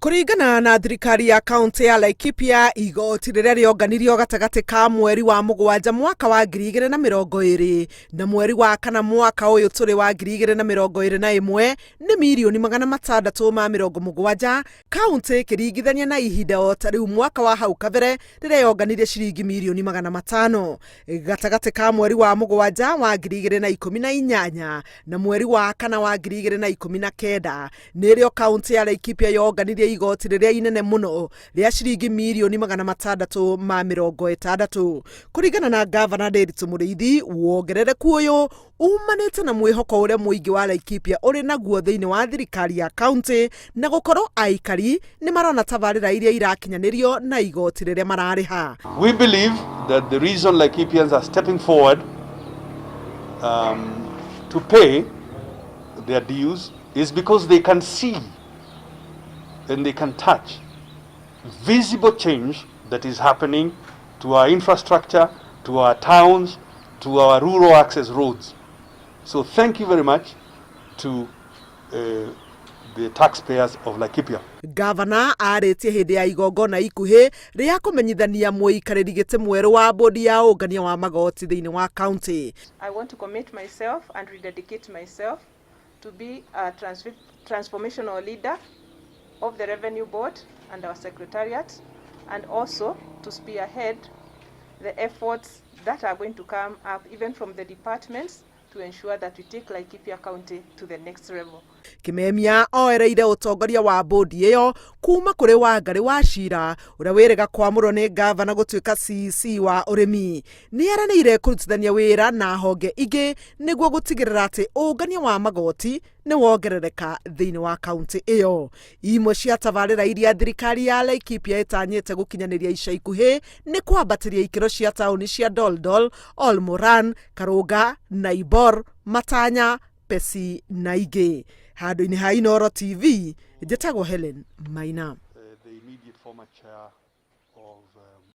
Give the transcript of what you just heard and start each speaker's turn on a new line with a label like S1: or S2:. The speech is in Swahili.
S1: Kũringana na thirikari ya kaũntĩ ya Laikipia, igoti rĩrĩa rĩonganirio gatagatĩ ka mweri wa Mũgwanja mwaka wa 2020 na mweri wa Kana mwaka ũyũ tũrĩ wa 2021 nĩ mirioni 670. Kaũntĩ ĩkĩringithania na ihinda o ta rĩu mwaka wa hau kabere rĩrĩa yonganirie ciringi mirioni 500. Gatagatĩ ka mweri wa Mũgwanja wa 2018 na mweri wa Kana wa 2019 nĩrĩo kaũntĩ ya Laikipia yonganirie igoti rĩrĩa inene mũno rĩa ciringi mirioni 660. Kũringana na gavana Ndĩritũ Mũrĩithi, wongerereku ũyũ umanĩte na mwĩhoko ũrĩa mũingĩ wa Laikipia ũrĩ naguo thĩinĩ wa thirikari ya kaũntĩ na gũkorwo aikari nĩ marona tabarĩra iria irakinyanĩrio na igoti rĩrĩa mararĩha.
S2: We believe that the reason Laikipians are stepping forward to pay their dues is because they can see and they can touch visible change that is happening to our infrastructure, to our towns, to our rural access roads. So thank you very much to the taxpayers of Laikipia.
S1: Gavana arĩtie hĩndĩ ya igongona ikuhĩ rĩa kũmenyithania mũikarĩri gĩtĩ mwerũ wa bodi ya ũngania wa magoti thĩinĩ wa kaũntĩ.
S3: I want to commit myself and rededicate myself to be a transformational leader of the Revenue Board and our Secretariat, and also to spearhead the efforts that are going to come up even from the departments to ensure that we take Laikipia County to the next level.
S1: Kimemia oereire utongoria wa bodi ĩyo kuma kũrĩ Wangari wa Cira ũrĩa wĩrĩga kwamũrwo nĩ gavana gũtuĩka CC wa ũrĩmi. Nĩeranĩire kũrutithania wĩra na honge ingĩ nĩguo gũtigĩrĩra atĩ ũngania wa magoti nĩ wongerereka thĩinĩ wa kaũntĩ ĩyo. Imwe cia tabarĩra iria thirikari ya Laikipia ĩtanyĩte gũkinyanĩria ica ikuhĩ nĩ kwambatĩria ikĩro cia taũni cia Doldol, Olmoran, Karũga, Naibor, Matanya, Pesi na ingĩ. Handũ-inĩ ha Inooro TV, njĩtagwo Helen Maina.
S2: The immediate former chair of